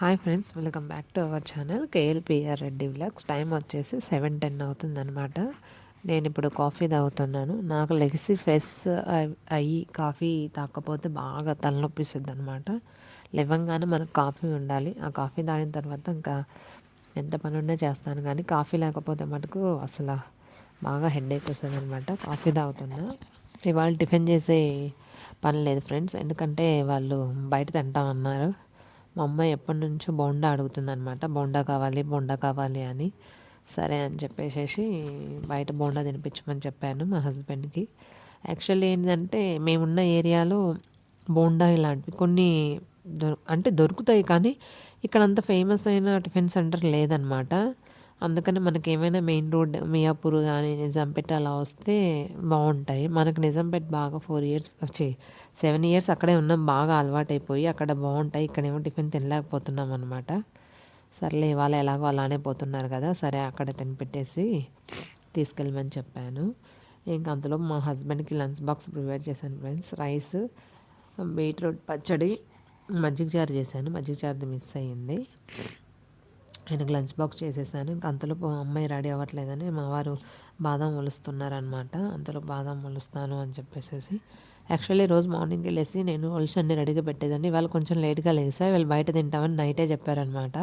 Hi friends, welcome back to our channel KLPR Reddy vlogs. Time వచ్చేసి 7:10 అవుతుందన్నమాట. నేను ఇప్పుడు కాఫీ తాగుతున్నాను. నాకు లెగసీ ఫెస్ అయ్యి కాఫీ తాగకపోతే బాగా తలనొప్పిస్తుంది అనమాట. లేవంగానే మనకు కాఫీ ఉండాలి. ఆ కాఫీ తాగిన తర్వాత ఇంకా ఎంత పని ఉన్నా చేస్తాను, కానీ కాఫీ లేకపోతే మటుకు అసలు బాగా హెడేక్ వస్తుంది అనమాట. కాఫీ తాగుతున్నా. ఇవాళ టిఫిన్ చేసే పని లేదు ఫ్రెండ్స్, ఎందుకంటే వాళ్ళు బయట తింటామన్నారు. మా అమ్మాయి ఎప్పటి నుంచో బోండా అడుగుతుందనమాట. బోండా కావాలి బోండా కావాలి అని. సరే అని చెప్పేసి బయట బోండా తినిపించమని చెప్పాను మా హస్బెండ్కి. యాక్చువల్లీ ఏంటంటే మేమున్న ఏరియాలో బోండా ఇలాంటివి కొన్ని అంటే దొరుకుతాయి, కానీ ఇక్కడ అంత ఫేమస్ అయిన టిఫిన్ సెంటర్ లేదనమాట. అందుకని మనకి ఏమైనా మెయిన్ రోడ్ మియాపూర్ కానీ నిజాంపేట అలా వస్తే బాగుంటాయి. మనకు నిజాంపేట బాగా 4 ఇయర్స్ 7 ఇయర్స్ అక్కడే ఉన్నాం. బాగా అలవాటైపోయి అక్కడ బాగుంటాయి. ఇక్కడేమో టిఫిన్ తినలేకపోతున్నాం అనమాట. సర్లే ఇవాళ ఎలాగో అలానే పోతున్నారు కదా, సరే అక్కడ తినిపెట్టేసి తీసుకెళ్ళమని చెప్పాను. ఇంకా అంతలో మా హస్బెండ్కి లంచ్ బాక్స్ ప్రిపేర్ చేశాను ఫ్రెండ్స్. రైస్, బీట్రూట్ పచ్చడి, మజ్జిగ చారు చేశాను. మజ్జిగ చారుది మిస్ అయ్యింది. ఆయనకు లంచ్ బాక్స్ చేసేసాను. ఇంక అంతలో అమ్మాయి రెడీ అవ్వట్లేదని మా వారు బాదం ఒలుస్తున్నారనమాట. అంతలో బాదం ఒలుస్తాను అని చెప్పేసి యాక్చువల్లీ రోజు మార్నింగ్ లేసి నేను ఒలిచి అన్ని రెడీగా పెట్టేదాన్ని. ఇవాళ కొంచెం లేట్గా లేసా. వీళ్ళు బయట తింటామని నైటే చెప్పారనమాట.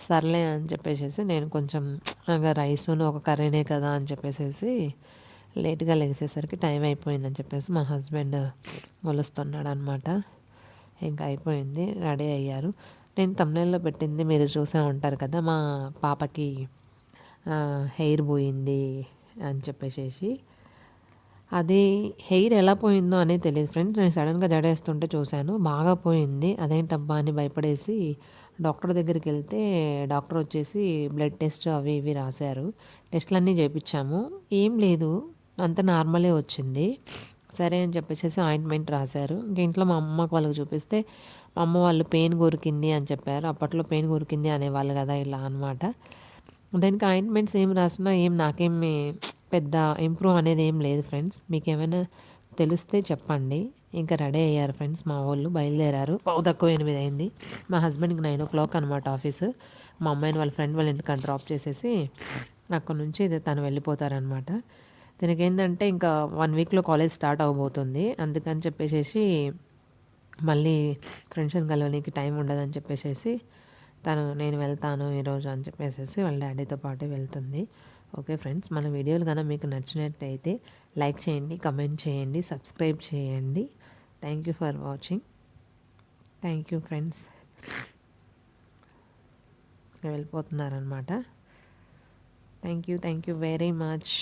సర్లే అని చెప్పేసి నేను కొంచెం ఇంకా రైసును ఒక కర్రీనే కదా అని చెప్పేసి లేట్గా లేచేసరికి టైం అయిపోయిందని చెప్పేసి మా హస్బెండ్ ఒలుస్తున్నాడు అనమాట. ఇంకా అయిపోయింది, రెడీ అయ్యారు. నేను తమ్నైల్లో పెట్టింది మీరు చూసే ఉంటారు కదా, మా పాపకి హెయిర్ పోయింది అని చెప్పేసి. అది హెయిర్ ఎలా పోయిందో అనేది తెలియదు ఫ్రెండ్స్. నేను సడన్గా జడేస్తుంటే చూశాను, బాగా పోయింది. అదేంటబ్బా అని భయపడేసి డాక్టర్ దగ్గరికి వెళ్తే డాక్టర్ వచ్చేసి బ్లడ్ టెస్ట్ అవి ఇవి రాశారు. టెస్ట్లన్నీ చేయించాము, ఏం లేదు, అంత నార్మలే వచ్చింది. సరే అని చెప్పేసి ఆయింట్మెంట్ రాశారు. ఇంట్లో మా అమ్మకు వాళ్ళకి చూపిస్తే మా అమ్మ వాళ్ళు పెయిన్ కొరికింది అని చెప్పారు. అప్పట్లో పెయిన్ కొరికింది అనేవాళ్ళు కదా ఇలా అనమాట. దానికి ఆయింట్మెంట్స్ ఏం రాసినా నాకేమి పెద్ద ఇంప్రూవ్ అనేది ఏం లేదు ఫ్రెండ్స్. మీకు ఏమైనా తెలిస్తే చెప్పండి. ఇంకా రెడీ అయ్యారు ఫ్రెండ్స్, మా వాళ్ళు బయలుదేరారు. 8:15 అయింది. మా హస్బెండ్కి 9 o'clock అనమాట ఆఫీసు. మా అమ్మాయిని వాళ్ళ ఫ్రెండ్ వాళ్ళ ఇంటికి డ్రాప్ చేసేసి అక్కడ నుంచి తను వెళ్ళిపోతారనమాట. తనకి ఏంటంటే ఇంకా 1 weekలో కాలేజ్ స్టార్ట్ అవబోతుంది. అందుకని చెప్పేసి మళ్ళీ ఫ్రెండ్స్ని కలవడానికి టైం ఉండదని చెప్పేసి నేను వెళ్తాను ఈరోజు అని చెప్పేసి వాళ్ళ డాడీతో పాటు వెళ్తుంది. ఓకే ఫ్రెండ్స్, మన వీడియోలు కనుక మీకు నచ్చినట్టయితే లైక్ చేయండి, కమెంట్ చేయండి, సబ్స్క్రైబ్ చేయండి. Thank you for watching. Thank you friends. వెళ్ళిపోతున్నారనమాట. Thank you very much.